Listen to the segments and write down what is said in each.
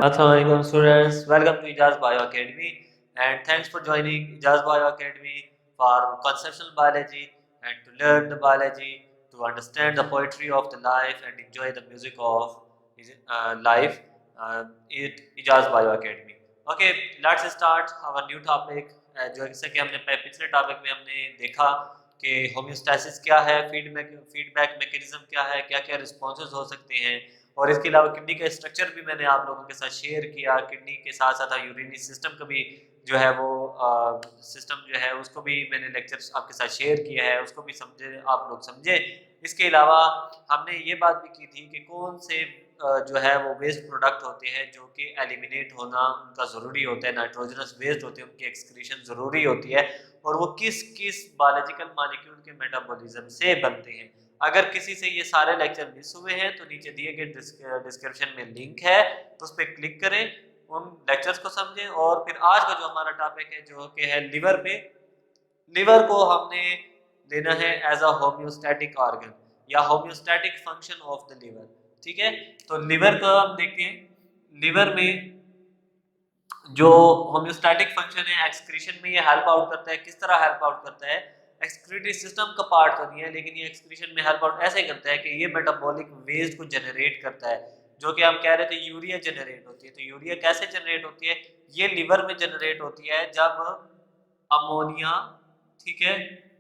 Assalamualaikum students, welcome to Ijaz Bio Academy and thanks for joining Ijaz Bio Academy for conceptual biology and to learn the biology, to understand the poetry of the life and enjoy the music of life at Ijaz Bio Academy. Okay, let's start our new topic. जैसे कि हमने पिछले topic में हमने देखा कि homeostasis क्या है, फीडबैक मैकेनिज्म क्या है, क्या क्या रिस्पॉन्सेज हो सकते हैं और इसके अलावा किडनी का स्ट्रक्चर भी मैंने आप लोगों के साथ शेयर किया। किडनी के साथ साथ यूरिनरी सिस्टम का भी जो है वो सिस्टम जो है उसको भी मैंने लेक्चर आपके साथ शेयर किया है, उसको भी समझे, आप लोग समझे। इसके अलावा हमने ये बात भी की थी कि कौन से जो है वो वेस्ट प्रोडक्ट होते हैं जो कि एलिमिनेट होना उनका ज़रूरी होता है, नाइट्रोजनस वेस्ट होते हैं उनकी एक्सक्रीशन ज़रूरी होती है और वो किस किस बायोलॉजिकल मॉलिक्यूल के मेटाबॉलिज्म से बनते हैं। अगर किसी से ये सारे लेक्चर मिस हुए हैं तो नीचे दिए गए डिस्क्रिप्शन में लिंक है, तो उस पर क्लिक करें, उन लेक्चर्स को समझें। और फिर आज का जो हमारा टॉपिक है जो कि है लिवर पे, लिवर को हमने लेना है एज अ होम्योस्टैटिक ऑर्गन या homeostatic function of the liver. ठीक है, तो लिवर को हम देखते हैं। लिवर में जो होम्योस्टैटिक फंक्शन है, एक्सक्रीशन में ये हेल्प आउट करता है। किस तरह हेल्प आउट करता है? एक्सक्रीटरी सिस्टम का पार्ट तो नहीं है, लेकिन ये एक्सक्रीशन में हेल्प आउट ऐसे करता है कि ये मेटाबॉलिक वेस्ट को जनरेट करता है, जो कि हम कह रहे थे यूरिया जनरेट होती है। तो यूरिया कैसे जनरेट होती है? ये लिवर में जनरेट होती है जब अमोनिया, ठीक है,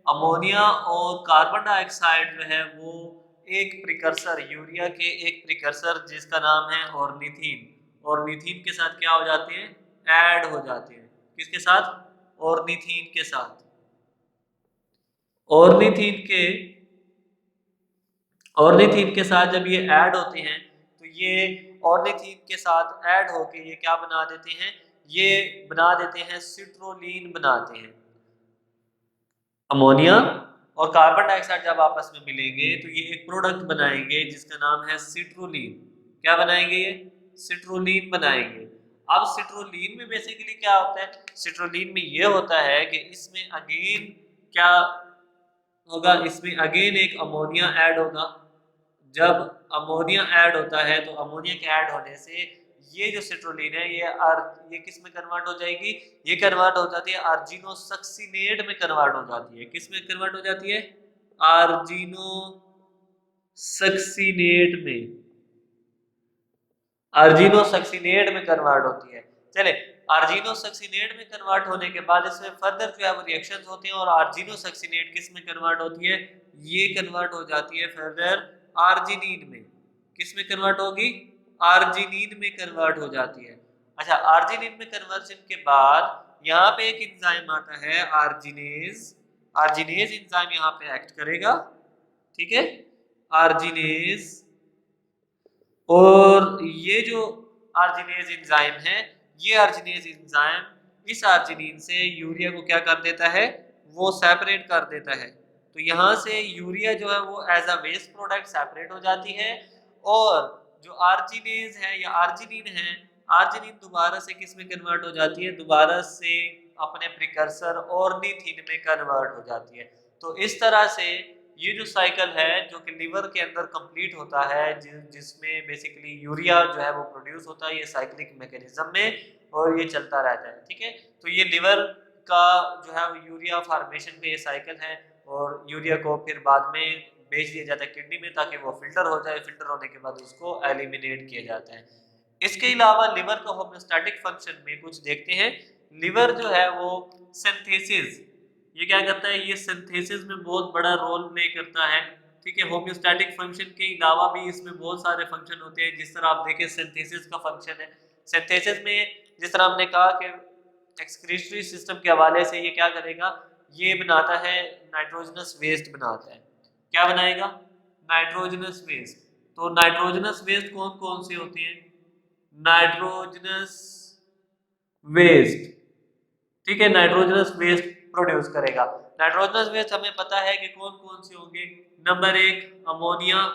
अमोनिया और कार्बन डाइऑक्साइड जो है वो एक प्रिकर्सर, यूरिया के एक प्रिकर्सर जिसका नाम है ऑर्निथीन, ऑर्निथीन के साथ क्या हो जाते हैं? ऐड हो जाते हैं। किसके साथ? ऑर्निथीन के साथ। ऑर्निथीन के ऑर्निथीन के साथ जब ये ऐड होते हैं तो ये ऑर्निथीन के साथ ऐड होके ये क्या बना देते हैं? ये बना देते हैं सिट्रोलीन बनाते हैं। अमोनिया और कार्बन डाइऑक्साइड जब आपस में मिलेंगे तो ये एक प्रोडक्ट बनाएंगे जिसका नाम है सिट्रोलीन। क्या बनाएंगे? ये सिट्रोलीन बनाएंगे। अब सिट्रोलीन में बेसिकली क्या होता है? सिट्रोलीन में ये होता है कि इसमें अगेन क्या होगा? इसमें अगेन एक अमोनिया ऐड होगा। जब अमोनिया ऐड होता है तो अमोनिया के ऐड होने से ये जो सिट्रोलिन है ये किस में कन्वर्ट हो जाएगी? ये कन्वर्ट हो जाती है आर्जिनोसक्सिनेट में कन्वर्ट हो जाती है। किस में कन्वर्ट हो जाती है? आर्जिनोसक्सिनेट में, आर्जिनोसक्सिनेट में कन्वर्ट होती है। चले, आर्जिनोसक्सिनेट में कन्वर्ट होने के बाद इसमें फर्दर जो है वो रिएक्शंस होते हैं और आर्जिनोसक्सिनेट किस में कन्वर्ट होती है? ये कन्वर्ट हो जाती है फर्दर आर्जिनिन में। किस में कन्वर्ट होगी? आर्जिनिन में कन्वर्ट हो जाती है। अच्छा, आर्जिनिन में कन्वर्जन के बाद यहाँ पे एक एंजाइम आता है आर्जिनेज। आर्जिनेज एंजाइम यहाँ पे एक्ट करेगा, ठीक है, आर्जिनेज। और ये जो आर्जिनेज एंजाइम है, ये आर्जिनेज एंजाइम इस आर्जिनिन से यूरिया को क्या कर देता है? वो सेपरेट कर देता है। तो यहाँ से यूरिया जो है वो as a waste product separate हो जाती है और जो आर्जिनेज है या आर्जिनिन है, आर्जिनिन दोबारा से किस में कन्वर्ट हो जाती है? दोबारा से अपने प्रिकर्सर ऑर्निथिन में कन्वर्ट हो जाती है। तो इस तरह से ये जो साइकिल है जो कि लिवर के अंदर कंप्लीट होता है, जिसमें बेसिकली यूरिया जो है वो प्रोड्यूस होता है ये साइक्लिक मैकेनिज्म में, और ये चलता रहता है। ठीक है, तो ये लिवर का जो है यूरिया फॉर्मेशन का ये साइकिल है और यूरिया को फिर बाद में भेज दिया जाता है किडनी में ताकि वो फिल्टर हो जाए। फिल्टर होने के बाद उसको एलिमिनेट किया जाता है। इसके अलावा लिवर का होम्योस्टैटिक फंक्शन में कुछ देखते हैं। लिवर जो है वो सिंथेसिस, ये क्या करता है? ये सिंथेसिस में बहुत बड़ा रोल प्ले करता है। ठीक है, होम्योस्टैटिक फंक्शन के अलावा भी इसमें बहुत सारे फंक्शन होते हैं। जिस तरह आप देखें सिंथेसिस का फंक्शन है, सिंथेसिस में जिस तरह हमने कहा कि एक्सक्रीटरी सिस्टम के हवाले से ये क्या करेगा? ये बनाता है नाइट्रोजनस वेस्ट बनाता है। क्या बनाएगा? Nitrogenous waste. तो नाइट्रोजनस वेस्ट कौन कौन से होते हैं? नाइट्रोजनस वेस्ट, ठीक है, नाइट्रोजनस वेस्ट प्रोड्यूस करेगा। नाइट्रोजनस वेस्ट हमें पता है कि कौन कौन से होंगे। नंबर एक अमोनिया,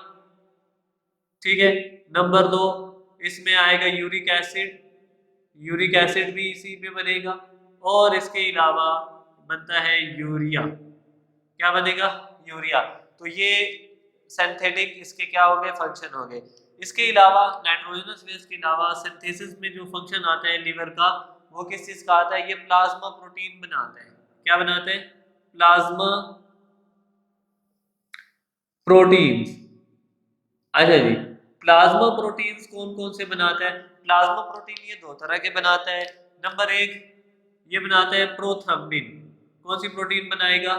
ठीक है, नंबर दो इसमें आएगा यूरिक एसिड, यूरिक एसिड भी इसी में बनेगा, और इसके अलावा बनता है यूरिया। क्या बनेगा? यूरिया। तो ये सिंथेटिक इसके क्या हो गए? फंक्शन हो गए। इसके अलावा नाइट्रोजनस बेस के अलावा सिंथेसिस में जो फंक्शन आता है लीवर का, वो किस चीज का आता है? ये प्लाज्मा प्रोटीन बनाता है। क्या बनाता है? Plasma proteins. अच्छा जी, प्लाज्मा प्रोटीन्स कौन कौन से बनाता है? प्लाज्मा प्रोटीन ये दो तरह के बनाता है। नंबर एक, ये बनाता है प्रोथ्रम्बिन। कौन सी प्रोटीन बनाएगा?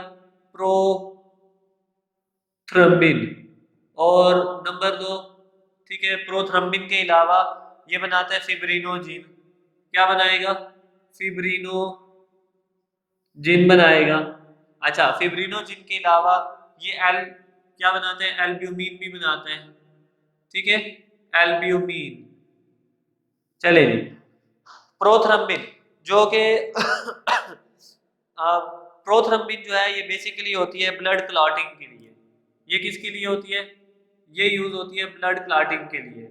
प्रोथ्रम्बिन। और नंबर दो, ठीक है, प्रोथ्रम्बिन के अलावा ये बनाता है फिब्रिनोजिन। क्या बनाएगा? फिब्रिनोजिन बनाएगा। अच्छा, फिब्रिनोजिन के अलावा ये एल क्या बनाता है? एल्ब्यूमिन भी बनाता है। ठीक है, एल्ब्यूमिन। चले जी, प्रोथ्रम्बिन जो कि प्रोथ्रम्बिन जो है ये बेसिकली होती है ब्लड क्लॉटिंग के लिए। ये किसके लिए होती है? ये यूज होती है ब्लड क्लॉटिंग के लिए।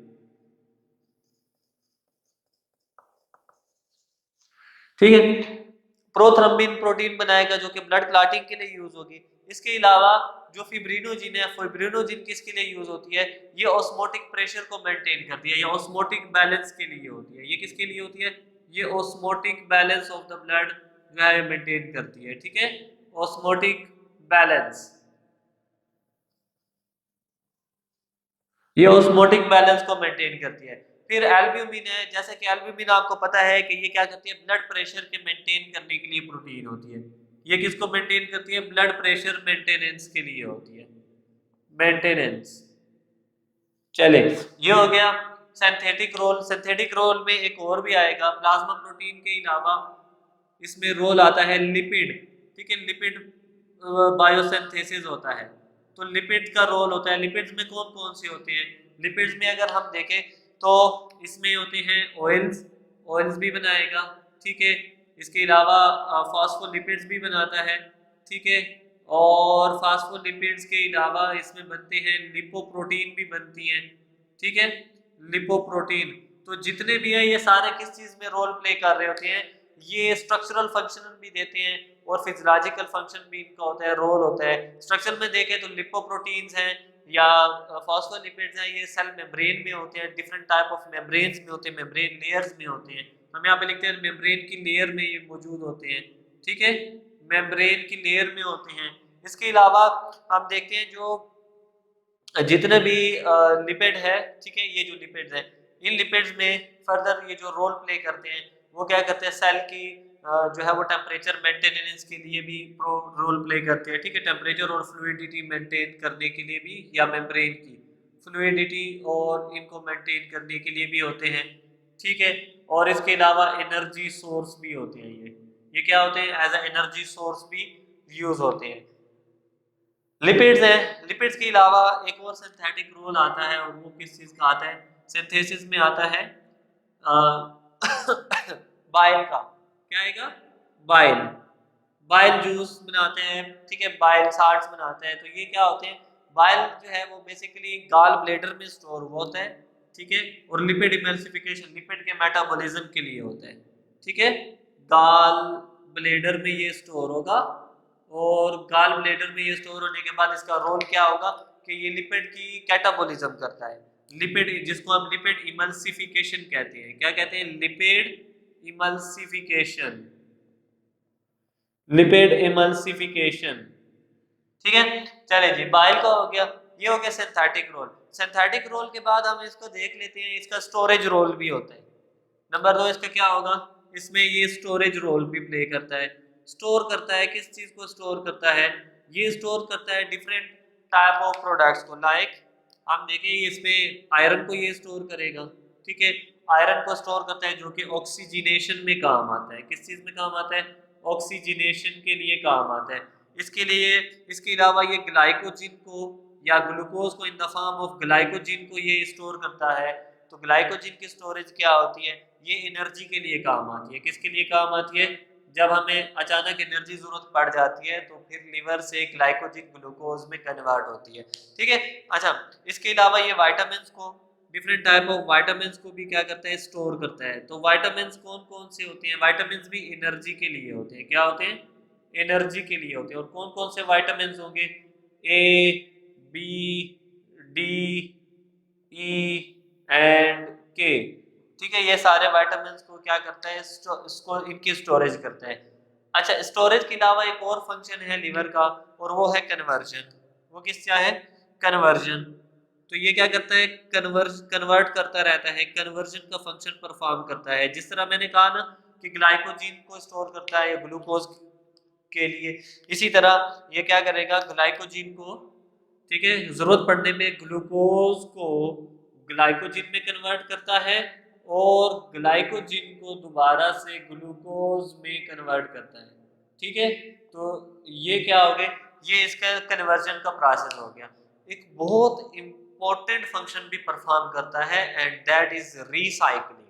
ठीक है, प्रोथ्रम्बिन प्रोटीन बनाएगा जो कि ब्लड क्लॉटिंग के लिए यूज होगी। इसके अलावा जो फिब्रिनोजिन है, फिब्रिनोजिन किसके लिए यूज होती है? ये ऑस्मोटिक प्रेशर को मेंटेन करती है, ये ऑस्मोटिक बैलेंस के लिए होती है। ये किसके लिए होती है? ये osmotic balance of the blood जो है मेंटेन करती है। ठीक है, ऑस्मोटिक बैलेंस, ये ऑस्मोटिक बैलेंस को मेंटेन करती है। फिर एल्ब्यूमिन है, जैसे कि एल्ब्यूमिन आपको पता है कि ये क्या करती है? ब्लड प्रेशर के मेंटेन करने के लिए प्रोटीन होती है। ये किसको मेंटेन करती है? ब्लड प्रेशर मेंटेनेंस के लिए होती है, मेंटेनेंस। चले, ये हो गया सिंथेटिक रोल। सिंथेटिक रोल में एक और भी आएगा प्लाज्मा प्रोटीन के अलावा, इसमें रोल आता है लिपिड। ठीक है, लिपिड बायोसिंथेसिस होता है, तो लिपिड का रोल होता है। लिपिड्स में कौन कौन से होते हैं? लिपिड्स में अगर हम देखें तो इसमें होते हैं ऑयल्स, ऑयल्स भी बनाएगा। ठीक है, इसके अलावा फॉस्फोलिपिड्स भी बनाता है। ठीक है, और फास्फोलिपिड्स के अलावा इसमें बनते हैं लिपोप्रोटीन भी बनती हैं। ठीक है, लिपोप्रोटीन। तो जितने भी हैं ये सारे किस चीज में रोल प्ले कर रहे होते हैं? ये स्ट्रक्चरल फंक्शन भी देते हैं और फिजियोलॉजिकल फंक्शन भी इनका होता है, रोल होता है। स्ट्रक्चर में देखें तो लिपोप्रोटीन्स हैं या फॉस्फोलिपिड्स हैं, ये सेल मेम्ब्रेन में होते हैं, डिफरेंट टाइप ऑफ मेम्ब्रेन्स में होते हैं, मेम्ब्रेन लेयर्स में होते हैं। हम यहाँ पे लिखते हैं मेम्ब्रेन की लेयर में ये मौजूद होते हैं। ठीक है, मेम्ब्रेन की लेयर में होते हैं। इसके अलावा हम देखते हैं जो जितने भी लिपिड है, ठीक है, ये जो लिपिड्स है, इन लिपिड्स में फर्दर ये जो रोल प्ले करते हैं वो क्या करते हैं? सेल की जो है वो टेम्परेचर मेंटेनेंस के लिए भी रोल प्ले करते हैं। ठीक है, टेम्परेचर और फ्लूइडिटी मेंटेन करने के लिए भी, या मेम्ब्रेन की फ्लूइडिटी और इनको मेंटेन करने के लिए भी होते हैं। ठीक है, और इसके अलावा एनर्जी सोर्स भी होते हैं। ये क्या होते हैं? एज ए एनर्जी सोर्स भी यूज होते हैं। लिपिड्स है, लिपिड्स के अलावा एक और सिंथेटिक रोल आता है और वो किस चीज का आता है? सिंथेसिस में आता है बाइल का। क्या आएगा? बाइल। बाइल जूस बनाते हैं। ठीक है, बाइल साल्ट्स बनाते हैं। तो ये क्या होते हैं? बाइल जो है वो बेसिकली गाल ब्लेडर में स्टोर हुआ होता है। ठीक है, और लिपिड इमल्सिफिकेशन, लिपिड के मेटाबॉलिज्म के लिए होता है। ठीक है, गाल ब्लेडर में ये स्टोर होगा, और गाल ब्लेडर में ये स्टोर होने के बाद इसका रोल क्या होगा कि ये लिपिड की कैटाबॉलिज्म करता है। लिपिड, जिसको हम लिपिड इमल्सिफिकेशन कहते हैं। क्या कहते हैं? Lipid emulsification, lipid emulsification. ठीक है, चले जी, बाइल का हो गया। ये हो गया सिंथेटिक रोल। सिंथेटिक रोल के बाद हम इसको देख लेते हैं, इसका स्टोरेज रोल भी होता है। नंबर 2 इसका क्या होगा? इसमें ये स्टोरेज रोल भी प्ले करता है। स्टोर करता है, किस चीज को स्टोर करता है? ये स्टोर करता है डिफरेंट टाइप ऑफ प्रोडक्ट्स को। लाइक हम देखें इसमें आयरन को ये स्टोर करेगा। ठीक है, आयरन को स्टोर करता है जो कि ऑक्सीजनेशन में काम आता है। किस चीज में काम आता है? ऑक्सीजनेशन के लिए काम आता है। इसके लिए, इसके अलावा ये ग्लाइकोजिन को या ग्लूकोज को in the form of glycogen को ये स्टोर करता है। तो ग्लाइकोजिन की स्टोरेज क्या होती है? ये एनर्जी के लिए काम आती है। किसके लिए काम आती है? जब हमें अचानक एनर्जी जरूरत पड़ जाती है तो फिर लिवर से ग्लाइकोजिन ग्लूकोज में कन्वर्ट होती है। ठीक है, अच्छा, इसके अलावा ये वाइटामिन को, डिफरेंट टाइप ऑफ वाइटामिन को भी क्या करता है? स्टोर करता है। तो वाइटामिन कौन कौन से होते हैं? वाइटामिन भी एनर्जी के लिए होते हैं। क्या होते हैं? एनर्जी के लिए होते हैं। और कौन कौन से वाइटामिन होंगे? ए, बी, डी, ई, एंड के। ठीक है, ये सारे विटामिन को क्या करता है, इसको इनकी स्टोरेज करता है। अच्छा, स्टोरेज के अलावा एक और फंक्शन है लीवर का, और वो है कन्वर्जन। वो किसका है, कन्वर्जन। तो ये क्या करता है, कन्वर्ट करता रहता है, कन्वर्जन का फंक्शन परफॉर्म करता है। जिस तरह मैंने कहा ना कि ग्लाइकोजीन को स्टोर करता है ग्लूकोज के लिए, इसी तरह ये क्या करेगा, ग्लाइकोजीन को, ठीक है, जरूरत पड़ने में ग्लूकोज को ग्लाइकोजीन में कन्वर्ट करता है, और ग्लाइकोजीन को दोबारा से ग्लूकोज में कन्वर्ट करता है। ठीक है, तो ये क्या हो गया, ये इसका कन्वर्जन का प्रोसेस हो गया। एक बहुत इंपॉर्टेंट फंक्शन भी परफॉर्म करता है, एंड दैट इज रीसाइक्लिंग।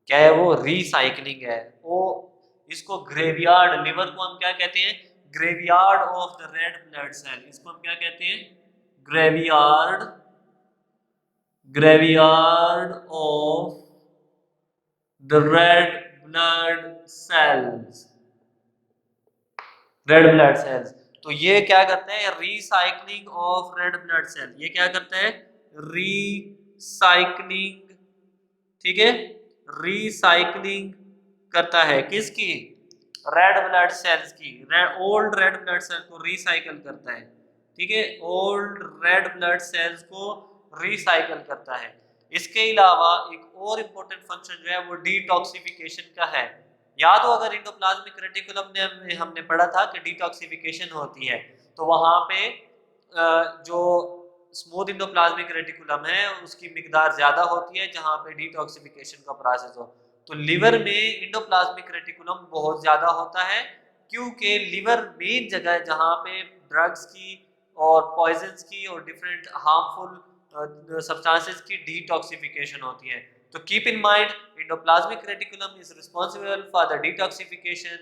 क्या है वो, रीसाइक्लिंग है वो। इसको ग्रेवयार्ड, लिवर को हम क्या कहते हैं, graveyard of the red blood cell. इसको हम क्या कहते हैं, graveyard, graveyard of the red blood cells, red blood cells. तो ये क्या करते हैं, recycling of red blood cell. ये क्या करता है, रीसाइक्लिंग, ठीक है, रीसाइक्लिंग करता है किसकी, रेड ब्लड सेल्स की। ओल्ड रेड ब्लड सेल को रिसाइकल करता है। ठीक है, ओल्ड रेड ब्लड सेल्स को रिसाइकल करता है। इसके अलावा एक और इंपॉर्टेंट फंक्शन जो है वो डिटॉक्सिफिकेशन का है। याद हो अगर एंडोप्लाज्मिक रेटिकुलम में हमने पढ़ा था कि डिटॉक्सिफिकेशन होती है, तो वहां पे जो स्मूथ इंडोप्लाज्मिक रेटिकुलम है उसकी मिकदार ज्यादा होती है जहां पे डिटॉक्सिफिकेशन का प्रोसेस हो। तो लिवर में इंडोप्लाज्मिक रेटिकुलम बहुत ज्यादा होता है, क्योंकि लिवर मेन जगह है जहां पे ड्रग्स की और पॉइजन्स की और डिफरेंट हार्मफुल सब्सटेंसेस की डिटॉक्सिफिकेशन होती है। तो keep in mind, endoplasmic reticulum is responsible for the detoxification,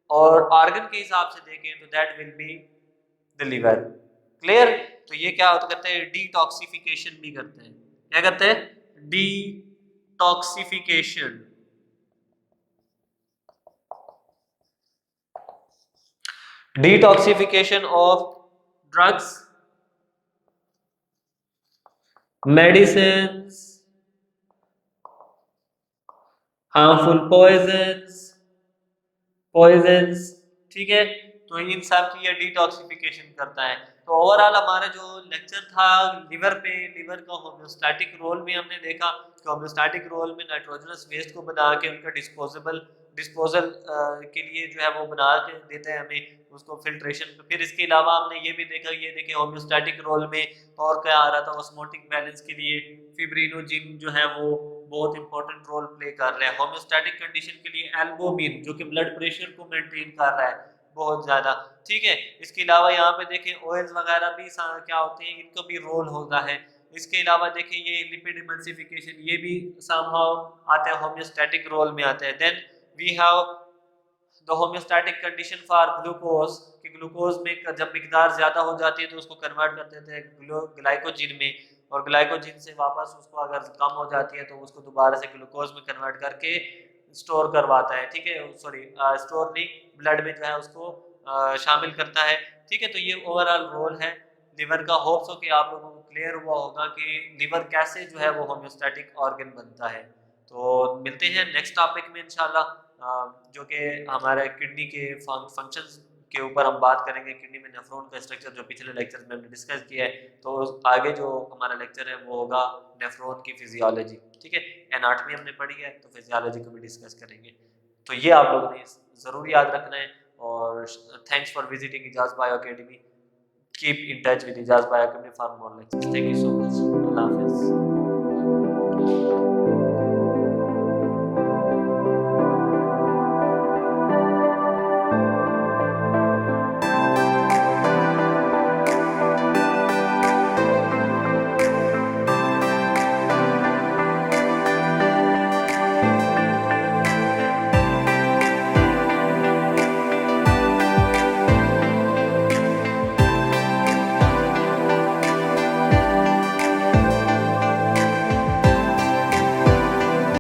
और ऑर्गन के हिसाब से देखें तो that will be the liver. Clear. तो ये क्या होता करते हैं, डिटॉक्सिफिकेशन भी करते हैं। क्या करते हैं, detoxification. Detoxification of drugs, medicine, harmful poisons, ठीक है। तो इन सब की ये डिटॉक्सिफिकेशन करता है। तो ओवरऑल हमारा जो लेक्चर था लिवर पे, लिवर का होम्योस्टैटिक रोल भी हमने देखा कि होम्योस्टैटिक रोल में नाइट्रोजनस वेस्ट को बना के उनका डिस्पोजल के लिए जो है वो बना के देता है हमें उसको फिल्ट्रेशन पे। फिर इसके अलावा हमने ये भी देखा, ये देखे होम्योस्टैटिक रोल में और क्या आ रहा था, ऑस्मोटिक बैलेंस के लिए फिब्रिनोजिन जो है वो बहुत इंपॉर्टेंट रोल प्ले कर रहा है। होम्योस्टैटिक कंडीशन के लिए एल्बुमिन जो कि ब्लड प्रेशर को मेंटेन कर रहा है बहुत ज्यादा। ठीक है, इसके अलावा यहाँ पे देखें ऑयल्स वगैरह भी क्या होते हैं, इनका भी रोल होता है। इसके अलावा देखें ये लिपिड इमल्सिफिकेशन, ये भी समहाउ आते हैं होम्योस्टैटिक रोल में आते हैं। Then we have the homeostatic condition for glucose, कि ग्लूकोज में जब मिकदार ज्यादा हो जाती है तो उसको कन्वर्ट कर देते हैं ग्लाइकोजिन में, और ग्लाइकोजिन से वापस उसको अगर कम हो जाती है तो उसको दोबारा से ग्लूकोज में कन्वर्ट करके स्टोर करवाता है। ठीक है, सॉरी स्टोर नहीं, ब्लड में जो है उसको शामिल करता है। ठीक है, तो ये ओवरऑल रोल है लिवर का। होप्स हो कि आप लोगों को क्लियर हुआ होगा कि लिवर कैसे जो है वो होम्योस्टैटिक ऑर्गन बनता है। तो मिलते हैं नेक्स्ट टॉपिक में इंशाल्लाह, जो कि हमारे किडनी के फंक्शंस के ऊपर हम बात करेंगे। किडनी में नेफ्रॉन का स्ट्रक्चर जो पिछले लेक्चर में हमने डिस्कस किया है, तो आगे जो हमारा लेक्चर है वो होगा नेफ्रॉन की फिजियोलॉजी। ठीक है, एनाटॉमी हमने पढ़ी है तो फिजियोलॉजी को भी डिस्कस करेंगे। तो ये आप लोगों ने ज़रूर याद रखना है। और thanks for visiting Ijaz bio academy. Keep in touch with Ijaz bio academy for more lectures. Thank you so much. अल्लाह हाफिज़।